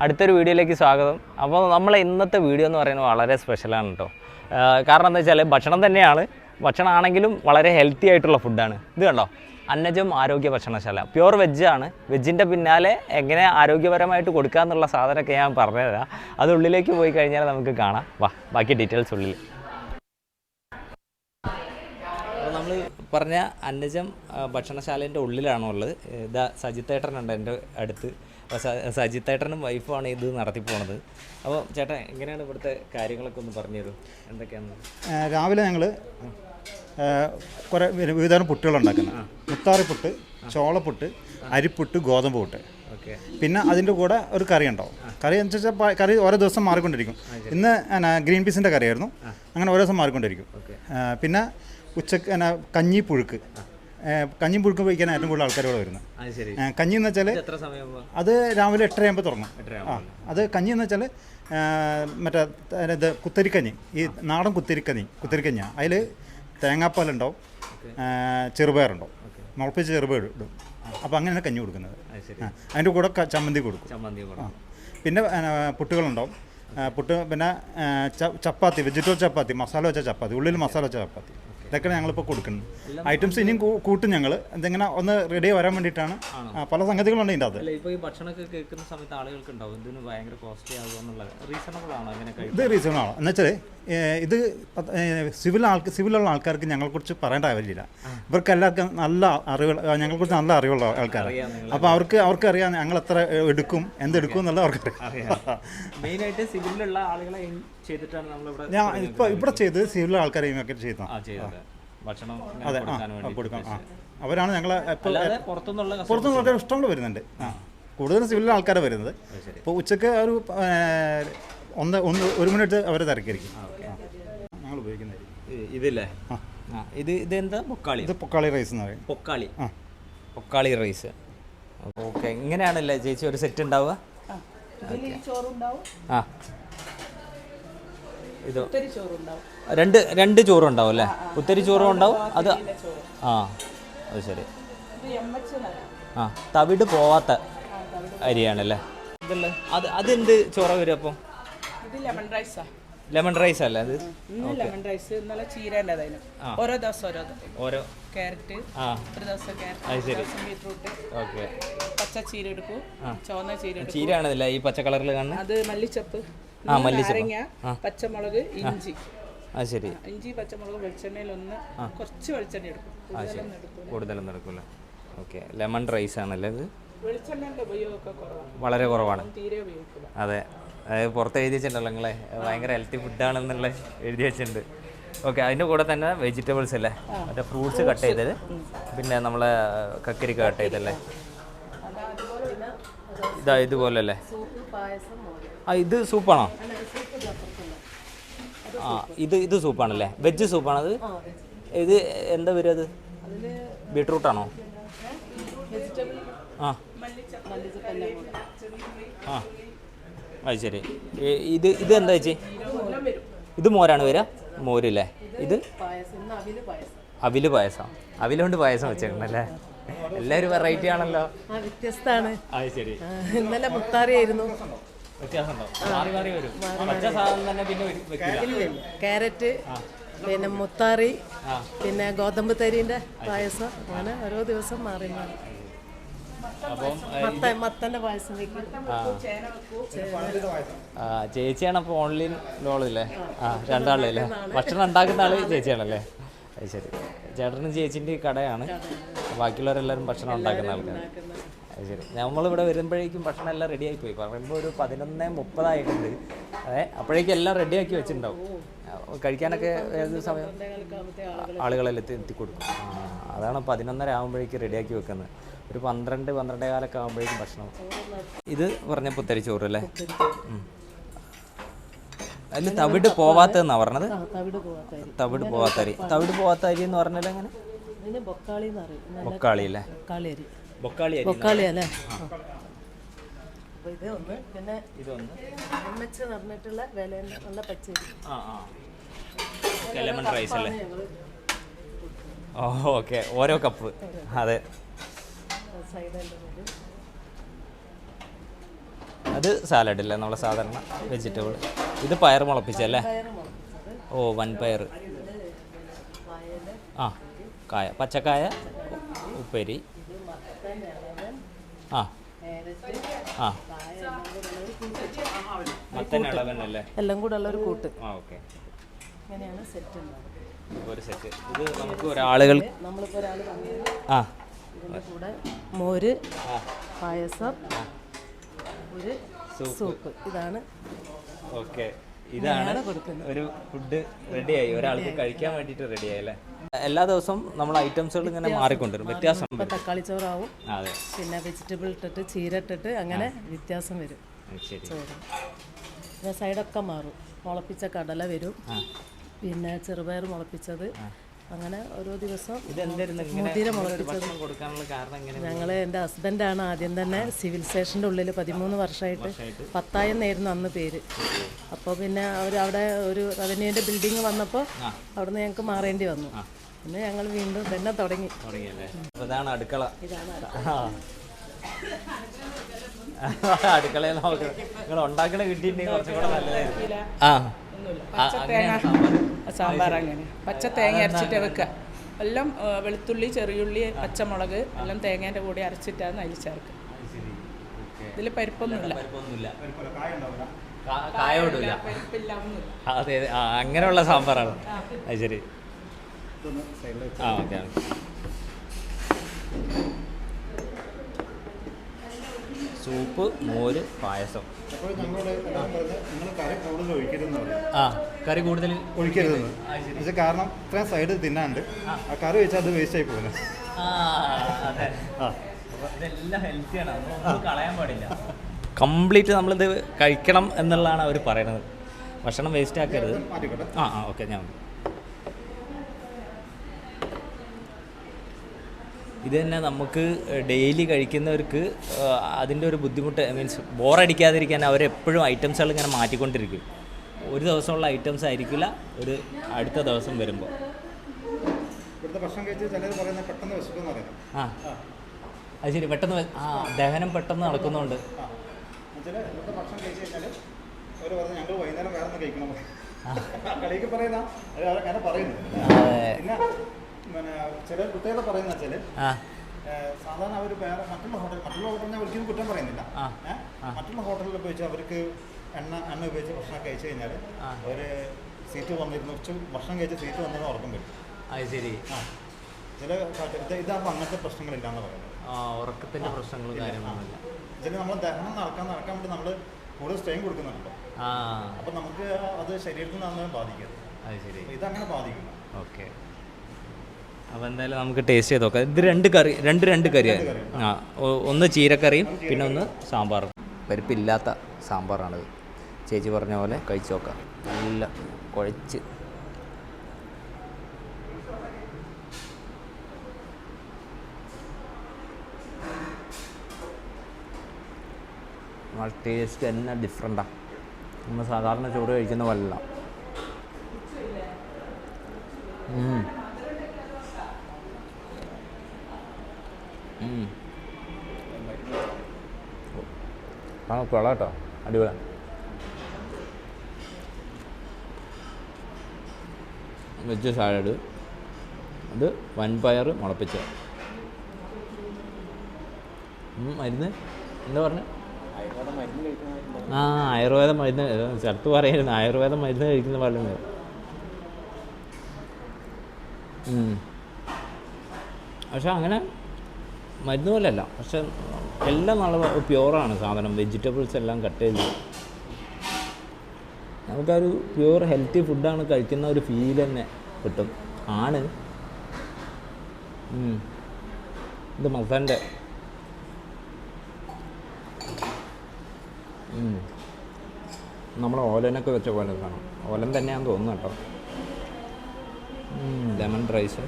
അടുത്തൊരു വീഡിയോയിലേക്ക് സ്വാഗതം. അപ്പോൾ നമ്മളെ ഇന്നത്തെ വീഡിയോ എന്ന് പറയുന്നത് വളരെ സ്പെഷ്യലാണ് കേട്ടോ. കാരണം എന്താ വെച്ചാൽ ഭക്ഷണം തന്നെയാണ്, ഭക്ഷണമാണെങ്കിലും വളരെ ഹെൽത്തി ആയിട്ടുള്ള ഫുഡാണ്. ഇത് കണ്ടോ, അന്നജം ആരോഗ്യ ഭക്ഷണശാല, പ്യുവർ വെജ്ജാണ്. വെജ്ജിൻ്റെ പിന്നാലെ എങ്ങനെ ആരോഗ്യപരമായിട്ട് കൊടുക്കുക എന്നുള്ള സാധനമൊക്കെ ഞാൻ പറഞ്ഞുതരാം. അത് ഉള്ളിലേക്ക് പോയി കഴിഞ്ഞാൽ നമുക്ക് കാണാം. ബാക്കി ഡീറ്റെയിൽസ് ഉള്ളിൽ. അപ്പോൾ നമ്മൾ പറഞ്ഞ അന്നജം ഭക്ഷണശാലേൻ്റെ ഉള്ളിലാണുള്ളത്. ഇതാ സജിത്തേട്ടനുണ്ട് എൻ്റെ അടുത്ത്. സജിത്തേട്ടനും വൈഫുമാണ് ഇത് നടത്തി പോണത്. അപ്പോൾ ചേട്ടാ, എങ്ങനെയാണ് ഇവിടുത്തെ കാര്യങ്ങളൊക്കെ ഒന്ന് പറഞ്ഞു തരും, എന്തൊക്കെയാണ്? രാവിലെ ഞങ്ങൾ കുറേ വിവിധതരം പുട്ടുകളുണ്ടാക്കുന്നത്. മുത്താറിപ്പുട്ട്, ചോളപ്പുട്ട്, അരിപ്പുട്ട്, ഗോതമ്പ് പുട്ട്. ഓക്കെ. പിന്നെ അതിൻ്റെ കൂടെ ഒരു കറി ഉണ്ടാവും. കറി എന്ന് വെച്ചാൽ കറി ഓരോ ദിവസം മാറിക്കൊണ്ടിരിക്കും. ഇന്ന് ഗ്രീൻ പീസിൻ്റെ കറിയായിരുന്നു. അങ്ങനെ ഓരോ ദിവസം മാറിക്കൊണ്ടിരിക്കും. പിന്നെ ഉച്ചക്ക് കഞ്ഞി പുഴുക്ക്. കഞ്ഞി പുഴുക്ക് വയ്ക്കാൻ ഏറ്റവും കൂടുതൽ ആൾക്കാരോട് വരുന്നത്. കഞ്ഞി എന്ന് വെച്ചാൽ അത് രാവിലെ 8:30 തുടങ്ങും. അത് കഞ്ഞി എന്ന് വെച്ചാൽ മറ്റേ ഇത് കുത്തരിക്കഞ്ഞി, ഈ നാടൻ കുത്തരിക്കഞ്ഞിയാണ്. അതിൽ തേങ്ങാപ്പാലുണ്ടാവും, ചെറുപയറുണ്ടാവും, മുളപ്പിച്ച് ചെറുപയർ ഇടും. അപ്പോൾ അങ്ങനെയാണ് കഞ്ഞി കൊടുക്കുന്നത്. അതിൻ്റെ കൂടെ ചമ്മന്തി കൊടുക്കും. പിന്നെ പുട്ടുകളുണ്ടാവും. പുട്ട്, പിന്നെ ചപ്പാത്തി, വെജിറ്റബിൾ ചപ്പാത്തി, മസാല വെച്ച ചപ്പാത്തി, ഉള്ളിൽ മസാല വെച്ച ചപ്പാത്തി. ഇതൊക്കെയാണ് ഞങ്ങളിപ്പോൾ കൊടുക്കുന്നത്. ഐറ്റംസ് ഇനിയും കൂട്ടും ഞങ്ങൾ. എന്തെങ്കിലും ഒന്ന് റെഡി വരാൻ വേണ്ടിയിട്ടാണ്. പല സംഗതികളുണ്ട് ഇതിൻ്റെ അത്. ഇപ്പോൾ ഈ ഭക്ഷണമൊക്കെ കേൾക്കുന്ന സമയത്ത് ആളുകൾക്ക് ഉണ്ടാവും ഇതിന് ഭയങ്കര കോസ്റ്റ്ലി ആകുമെന്നുള്ള റീസണബിൾ ആണോ? ഇത് റീസണബിൾ ആണോ എന്ന് വെച്ചാൽ ഇത് സിവിലുള്ള ആൾക്കാർക്ക് ഞങ്ങളെക്കുറിച്ച് പറയേണ്ട ആവശ്യമില്ല. ഇവർക്ക് എല്ലാവർക്കും നല്ല അറിവുകൾ, ഞങ്ങളെക്കുറിച്ച് നല്ല അറിവുള്ള ആൾക്കാരാണ്. അപ്പോൾ അവർക്ക് അറിയാം ഞങ്ങൾ എത്ര എടുക്കും, എന്തെടുക്കും എന്നുള്ള അവർക്ക് അറിയാം. മെയിനായിട്ട് സിവിലുള്ള ആളുകളെ ചെയ്തിട്ടാണ് നമ്മളിവിടെ ഞാൻ ഇവിടെ ചെയ്ത് സിവിലുള്ള ആൾക്കാരെ ചെയ്തത്. ഭക്ഷണം കൊടുക്കാം. അവരാണ് ഞങ്ങളെ പുറത്തുനിന്നുള്ള ആൾക്കാർ ഇഷ്ടംപോലെ വരുന്നുണ്ട്. കൂടുതലും സിവിലുള്ള ആൾക്കാരെ വരുന്നത്. ഇപ്പോൾ ഉച്ചക്ക് ഒരു 1 മണി അവരെ തിരക്കിയിരിക്കും. ഞങ്ങൾ ഉപയോഗിക്കുന്നത് ഇതില്ലേ, ഇതെന്താ പൊക്കാളി? ഇത് പൊക്കാളി റൈസ് എന്ന് പറയും. പൊക്കാളി റൈസ്. ഓക്കെ. ഇങ്ങനെയാണല്ലേ ചേച്ചി ഒരു സെറ്റ് ഉണ്ടാവുക? ആ, ഇത് രണ്ട് ചോറും ഉണ്ടാവും അല്ലേ? കുത്തരി ചോറും ഉണ്ടാവും. അത് അത് ശരി. ആ, തവിട് പോവാത്ത അരിയാണല്ലേ ഇതല്ലേ? അതെന്ത് ചോറ വരും അപ്പം? ലെമൺ റൈസ് അല്ലേ അത്? ലെമൺ റൈസ് നല്ല ചീരേണ്ടതായിരുന്നു. ഓരോ ദിവസം ഓരോ ക്യാരറ്റ്, ഒരു ദിവസം ക്യാരറ്റ്, ബീട്രൂട്ട്, ഓക്കെ. പച്ച ചീര എടുക്കും, ചുവന്ന ചീരയാണല്ലേ ഈ പച്ച കളറിൽ കാണുന്നത്? അത് മല്ലിച്ചപ്പ്, നാരങ്ങ, പച്ചമുളക്, ഇഞ്ചി. അത് ശരി. ഇഞ്ചി, പച്ചമുളക് വെളിച്ചെണ്ണയിൽ കുറച്ച് വെളിച്ചെണ്ണ എടുക്കും, കൂടുതലൊന്നും എടുക്കില്ല. ഓക്കെ. ലെമൺ റൈസ് ആണല്ലേ ഇത്? വെളിച്ചെണ്ണയുടെ ഉപയോഗമൊക്കെ കുറവാണ്, വളരെ കുറവാണ്. തീരെ ഉപയോഗിക്കില്ല. അതെ, അതായത് പുറത്ത് എഴുതി വെച്ചിട്ടുണ്ടല്ലോ നിങ്ങളെ ഭയങ്കര ഹെൽത്തി ഫുഡാണെന്നുള്ള എഴുതി വെച്ചിട്ടുണ്ട്. ഓക്കെ. അതിൻ്റെ കൂടെ തന്നെ വെജിറ്റബിൾസ് അല്ലേ, മറ്റേ ഫ്രൂട്ട്സ് കട്ട് ചെയ്തത്, പിന്നെ നമ്മളെ കക്കരിക്ക കട്ട് ചെയ്തല്ലേ, ഇതുപോലെ അല്ലേ? ഇത് സൂപ്പാണോ? ഇത് സൂപ്പാണല്ലേ? വെജ് സൂപ്പാണത്? ഇത് എന്താ വരും അത്? ബീട്രൂട്ടാണോ? അത് ശരി. ഇത് എന്താ ചേച്ചി? ഇത് മോരാണ് വരിക? മോരില്ലേ? ഇത് അവില് പായസം. അവിലുകൊണ്ട് പായസം വെച്ചേക്കണല്ലേ? എല്ലാവരും വെറൈറ്റി ആണല്ലോ. വ്യത്യസ്തമാണ്. അത് ശരി. ഇന്നലെ മുത്താറി ആയിരുന്നു. വ്യത്യാസമുണ്ടോ? മാറി മാറി വരും. പച്ച സാധനം തന്നെ പിന്നെ വെക്കില്ല. ക്യാരറ്റ്, പിന്നെ മുത്താറി, പിന്നെ ഗോതമ്പ് തരീൻ്റെ പായസം, അങ്ങനെ ഓരോ ദിവസം മാറി മാറി. അപ്പം മത്തൻ്റെ പായസം വെക്കും. ചേച്ചിയാണ് അപ്പോൾ ഓൺലൈൻ ലോളില്ലേ? രണ്ടാളല്ലേ? ഭക്ഷണം ഉണ്ടാക്കുന്ന ആള് ചേച്ചിയാണല്ലേ? അത് ശരി. ചേട്ടനും ചേച്ചിൻ്റെ കടയാണ്, ബാക്കിയുള്ളവരെല്ലാവരും ഭക്ഷണം ഉണ്ടാക്കുന്ന ആൾക്കാർ. അത് ശരി. നമ്മളിവിടെ വരുമ്പോഴേക്കും ഭക്ഷണം എല്ലാം റെഡിയായി പോയി. പറയുമ്പോൾ ഒരു 11:30 ആയിട്ടുണ്ട്. അപ്പോഴേക്കും എല്ലാം റെഡിയാക്കി വെച്ചിട്ടുണ്ടാവും. കഴിക്കാനൊക്കെ ഏത് സമയം ആളുകളെല്ലാം എത്തിക്കൊടുക്കും. അതാണ് 11:30 ആകുമ്പോഴേക്കും റെഡിയാക്കി വെക്കുന്നത്. ഒരു 12-12:15 ആകുമ്പോഴേക്കും ഭക്ഷണം. ഇത് പറഞ്ഞ പുത്തരി ചോറ് അല്ലേ? അതിൽ തവിട് പോവാത്തതെന്നാണ് പറഞ്ഞത്. തവിട് പോവാത്ത അരി. തവിട് പോവാത്ത അരി എന്ന് പറഞ്ഞാൽ എങ്ങനെ? ബൊക്കാളി അല്ലേ? ബൊക്കാളി അല്ലേ? പിന്നെ പറഞ്ഞിട്ടുള്ള നല്ല പച്ചരി. ലെമൺ റൈസ് അല്ലേ? ഓക്കെ. ഓരോ കപ്പ്. അതെ. അത് സാലഡ് അല്ലേ നമ്മളെ സാധാരണ വെജിറ്റബിൾ. ഇത് പയർ മുളപ്പിച്ചല്ലേ? ഓ വൻപയർ. ആ കായ, പച്ചക്കായ ഉപ്പേരി. ആ ആ മത്തൻ ഇളവനല്ലേ? എല്ലാം കൂടെ ഉള്ള ഒരു കൂട്ട്. ആ ഓക്കെ. ഇങ്ങനെയാണ് സെറ്റ് ഉണ്ടാവുക. ഒരു സെറ്റ്. ഇത് നമുക്ക് ഒരാളുകൾ നമ്മളിപ്പോൾ ഒരാൾ പറഞ്ഞു ആ ഇതിൻ്റെ കൂടെ മോര്, പായസം, ഒരു സൂപ്പ്. ഇതാണ് ഓക്കെ. ഇതാണ് ഒരു ഫുഡ് റെഡിയായി, ഒരാൾക്ക് കഴിക്കാൻ വേണ്ടിയിട്ട് റെഡിയായി അല്ലേ? എല്ലാ ദിവസവും നമ്മൾ ഐറ്റംസുകൾ ഇങ്ങനെ മാറിക്കൊണ്ടുവരും, വ്യത്യാസം ഇപ്പം തക്കാളി ചോറാവും, അതെ, പിന്നെ വെജിറ്റബിൾ ഇട്ടിട്ട് ചീര ഇട്ടിട്ട് അങ്ങനെ വ്യത്യാസം വരും ശരി. ചോറ്. പിന്നെ സൈഡൊക്കെ മാറും. മുളപ്പിച്ച കടല വരും, പിന്നെ ചെറുപയർ മുളപ്പിച്ചത്, അങ്ങനെ ഓരോ ദിവസം മുതിര മുളപ്പിച്ചത്. കൊടുക്കാനുള്ള കാരണം എങ്ങനെ? ഞങ്ങൾ എൻ്റെ ഹസ്ബൻഡാണ് ആദ്യം തന്നെ സിവിൽ സ്റ്റേഷൻ്റെ ഉള്ളിൽ 13 വർഷമായിട്ട് പത്തായം എന്നായിരുന്നു അന്ന് പേര്. അപ്പോൾ പിന്നെ അവർ അവിടെ ഒരു റവന്യൂവിൻ്റെ ബിൽഡിങ് വന്നപ്പോൾ അവിടെ നിന്ന് ഞങ്ങൾക്ക് മാറേണ്ടി വന്നു. പിന്നെ ഞങ്ങൾ വീണ്ടും തന്നെ തുടങ്ങിയല്ലേ? ഇതാണ് അടുക്കള. അടുക്കളയിൽ നോക്കണം, നിങ്ങൾ ഉണ്ടാക്കണ കിട്ടിയിട്ടുണ്ടെങ്കിൽ കുറച്ചും കൂടെ നല്ലതായിരുന്നു. സാമ്പാർ അങ്ങനെ പച്ച തേങ്ങ അരച്ചിട്ട് വെക്കുക. എല്ലാം വെളുത്തുള്ളി, ചെറിയുള്ളി, പച്ചമുളക് എല്ലാം തേങ്ങേൻ്റെ കൂടെ അരച്ചിട്ടാണ് അതിൽ ചേർക്കുക. ഇതിൽ പരിപ്പൊന്നുമില്ല, കായോടില്ല. അതെ, അങ്ങനെയുള്ള സാമ്പാറാണ്. അത് ശരി. ആ ഓക്കെ. സൂപ്പ്, മോര്, പായസം. ആ കറി കൂടുതൽ ഒഴിക്കരുതെന്ന് കാരണം ഇത്രയും സൈഡ് തിന്നാണ്ട് ആ കറി വെച്ചാൽ അത് വേസ്റ്റ് ആയി പോകുന്നത്. ഇതെല്ലാം ഹെൽത്തിയാണ്, ഒന്നും കളയാൻ പാടില്ല. കംപ്ലീറ്റ് നമ്മളിത് കഴിക്കണം എന്നുള്ളതാണ് അവർ പറയുന്നത്. ഭക്ഷണം വേസ്റ്റ് ആക്കരുത്. ആ ഓക്കെ. ഞാൻ ഇത് തന്നെ നമുക്ക് ഡെയിലി കഴിക്കുന്നവർക്ക് അതിൻ്റെ ഒരു ബുദ്ധിമുട്ട്, മീൻസ് ബോറടിക്കാതിരിക്കാൻ അവരെപ്പോഴും ഐറ്റംസുകൾ ഇങ്ങനെ മാറ്റിക്കൊണ്ടിരിക്കും. ഒരു ദിവസമുള്ള ഐറ്റംസ് ആയിരിക്കില്ല ഒരു അടുത്ത ദിവസം വരുമ്പോൾ. ആ അത് ശരി, പെട്ടെന്ന് ദഹനം പെട്ടെന്ന് നടക്കുന്നുണ്ട്. ചില കുട്ടികളെ പറയുന്ന വെച്ചാൽ സാധാരണ അവർ വേറെ മറ്റുള്ള ഹോട്ടലിനെ ഒരിക്കലും കുറ്റം പറയുന്നില്ല. മറ്റുള്ള ഹോട്ടലിൽ ഉപയോഗിച്ച് അവർക്ക് എണ്ണ ഉപയോഗിച്ച് ഭക്ഷണം കഴിച്ചു കഴിഞ്ഞാൽ അവർ സീറ്റ് വന്നിരുന്നു ഭക്ഷണം കഴിച്ച് സീറ്റ് വന്നതിന് ഉറക്കം വരും. അത് ശരി. ചില ഇതാകുമ്പോൾ അങ്ങനത്തെ പ്രശ്നങ്ങളില്ലാന്ന് പറയുന്നത്. ഉറക്കത്തിൻ്റെ പ്രശ്നങ്ങളും കാര്യങ്ങളൊന്നുമില്ല. ചില നമ്മൾ ദഹനം നടക്കാൻ വേണ്ടി നമ്മൾ കൂടുതൽ സ്ട്രെയിൻ കൊടുക്കുന്നുണ്ടല്ലോ. അപ്പം നമുക്ക് അത് ശരീരത്തിൽ നിന്ന് ബാധിക്കും. അത് ശരി. ഇതങ്ങനെ ബാധിക്കില്ല. ഓക്കെ. അപ്പോൾ എന്തായാലും നമുക്ക് ടേസ്റ്റ് ചെയ്ത് നോക്കാം. ഇത് രണ്ട് കറിയാണ്. ഒന്ന് ചീരക്കറിയും പിന്നെ ഒന്ന് സാമ്പാറും. പരിപ്പില്ലാത്ത സാമ്പാറാണിത്. ചേച്ചി പറഞ്ഞ പോലെ കഴിച്ച് നോക്കാം. നല്ല കുഴച്ച്. ടേസ്റ്റ് തന്നെ ഡിഫറെൻറ്റാണ്. നമ്മൾ സാധാരണ ചോറ് കഴിക്കുന്ന പോലെയല്ല. കൊള്ളാം കേട്ടോ, അടിപൊളി. വെജ് സാലഡ്, അത് വൻപയർ മുളപ്പിച്ച മരുന്ന്. എന്താ പറഞ്ഞത്? ആയുർവേദ മരുന്ന് സ്ഥലത്ത് പറയായിരുന്നു. ആയുർവേദ മരുന്ന് കഴിക്കുന്ന പറയുന്നത്. പക്ഷെ അങ്ങനെ മരുന്ന് പോലെയല്ല, പക്ഷെ എല്ലാം നല്ല പ്യുവറാണ് സാധനം. വെജിറ്റബിൾസ് എല്ലാം കട്ട് ചെയ്ത് നമുക്കൊരു പ്യുവർ ഹെൽത്തി ഫുഡാണ് കഴിക്കുന്ന ഒരു ഫീൽ തന്നെ കിട്ടും. ആണ് ഇത് മസാൻ്റെ നമ്മൾ ഓലനൊക്കെ വെച്ച പോലെ കാണാം. ഓലൻ തന്നെയാണെന്ന് തോന്നുന്നു കേട്ടോ. Lemon rice,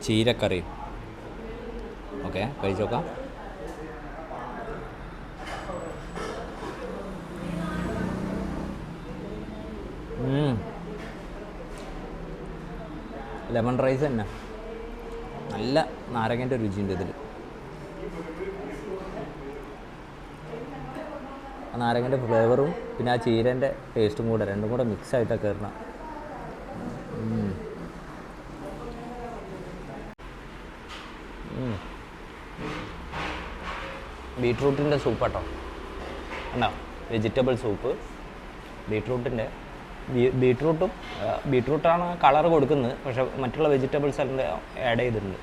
ചീരക്കറി. ഓക്കെ, കഴിച്ച് നോക്കാം. ലെമൺ റൈസ് തന്നെ നല്ല നാരങ്ങൻ്റെ രുചിയുണ്ട് ഇതിൽ. ആ നാരങ്ങൻ്റെ ഫ്ലേവറും പിന്നെ ആ ചീരൻ്റെ ടേസ്റ്റും കൂടെ രണ്ടും കൂടെ മിക്സ് ആയിട്ടാണ് കയറണം. ബീട്രൂട്ടിൻ്റെ സൂപ്പ് കേട്ടോ, ഉണ്ടോ? വെജിറ്റബിൾ സൂപ്പ് ബീട്രൂട്ടിൻ്റെ. ബീട്രൂട്ടാണ് കളർ കൊടുക്കുന്നത്, പക്ഷെ മറ്റുള്ള വെജിറ്റബിൾസ് എല്ലാം ആഡ് ചെയ്തിട്ടുണ്ട്.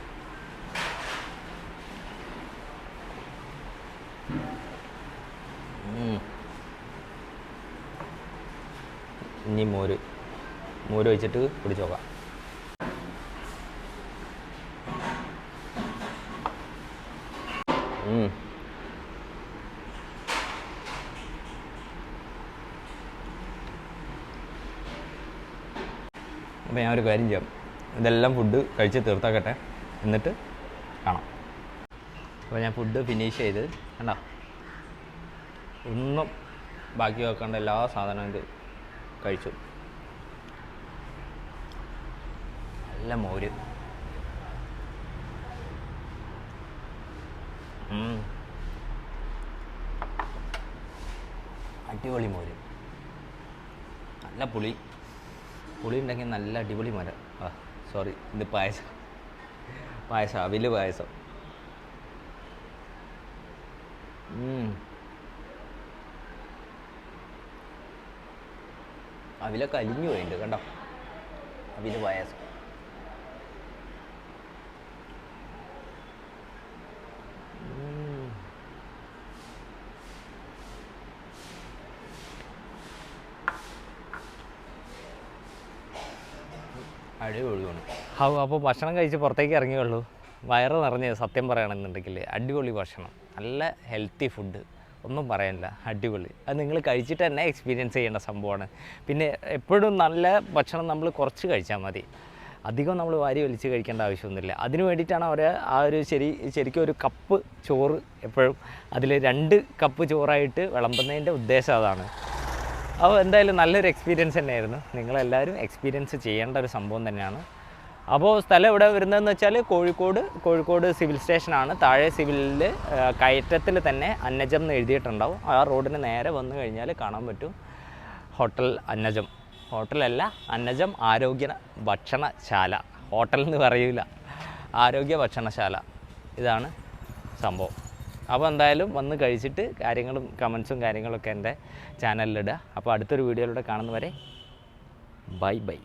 ഇനി മോര് ഒഴിച്ചിട്ട് പിടിച്ച് നോക്കാം. അപ്പോൾ ഞാൻ ഒരു കാര്യം ചെയ്യാം, ഇതെല്ലാം ഫുഡ് കഴിച്ച് തീർത്താക്കട്ടെ, എന്നിട്ട് കാണാം. അപ്പോൾ ഞാൻ ഫുഡ് ഫിനിഷ് ചെയ്ത് കണ്ടോ, ഒന്നും ബാക്കി വെക്കേണ്ട എല്ലാ സാധനവും ഇത് കഴിച്ചു. നല്ല മോര്, അടിപൊളി മോര്, നല്ല പുളി ഉണ്ടെങ്കിൽ നല്ല അടിപൊളി മരം. സോറി, ഇത് പായസം അവില് പായസം. അവിലൊക്കെ അലിഞ്ഞു പോയിട്ടുണ്ട് കണ്ടോ, അവില് പായസം. അടിപൊളിയാണ്. അപ്പോൾ ഭക്ഷണം കഴിച്ച് പുറത്തേക്ക് ഇറങ്ങിയുള്ളൂ, വയറ് നിറഞ്ഞ് സത്യം പറയുകയാണെന്നുണ്ടെങ്കിൽ അടിപൊളി ഭക്ഷണം, നല്ല ഹെൽത്തി ഫുഡ്, ഒന്നും പറയാനില്ല, അടിപൊളി. അത് നിങ്ങൾ കഴിച്ചിട്ട് തന്നെ എക്സ്പീരിയൻസ് ചെയ്യേണ്ട സംഭവമാണ്. പിന്നെ എപ്പോഴും നല്ല ഭക്ഷണം നമ്മൾ കുറച്ച് കഴിച്ചാൽ മതി, അധികം നമ്മൾ വാരി വലിച്ച് കഴിക്കേണ്ട ആവശ്യമൊന്നുമില്ല. അതിന് വേണ്ടിയിട്ടാണ് അവർ ആ ഒരു ശരിക്കും ഒരു കപ്പ് ചോറ് എപ്പോഴും അതിൽ 2 കപ്പ് ചോറായിട്ട് വിളമ്പുന്നതിൻ്റെ ഉദ്ദേശം അതാണ്. അപ്പോൾ എന്തായാലും നല്ലൊരു എക്സ്പീരിയൻസ് തന്നെയായിരുന്നു. നിങ്ങളെല്ലാവരും എക്സ്പീരിയൻസ് ചെയ്യേണ്ട ഒരു സംഭവം തന്നെയാണ്. അപ്പോൾ സ്ഥലം എവിടെ വരുന്നതെന്ന് വെച്ചാൽ കോഴിക്കോട് സിവിൽ സ്റ്റേഷനാണ്. താഴെ സിവിലിൽ കയറ്റത്തിൽ തന്നെ അന്നജം എന്ന് എഴുതിയിട്ടുണ്ടാവും. ആ റോഡിന് നേരെ വന്നു കഴിഞ്ഞാൽ കാണാൻ പറ്റും ഹോട്ടൽ അന്നജം. ഹോട്ടലല്ല, അന്നജം ആരോഗ്യ ഭക്ഷണശാല. ഹോട്ടൽ എന്ന് പറയില്ല, ആരോഗ്യ ഭക്ഷണശാല. ഇതാണ് സംഭവം. അപ്പോൾ എന്തായാലും വന്ന് കഴിച്ചിട്ട് കാര്യങ്ങളും കമൻസും കാര്യങ്ങളൊക്കെ എൻ്റെ ചാനലിലിടുക. അപ്പോൾ അടുത്തൊരു വീഡിയോയിലൂടെ കാണുന്നവരെ ബൈ.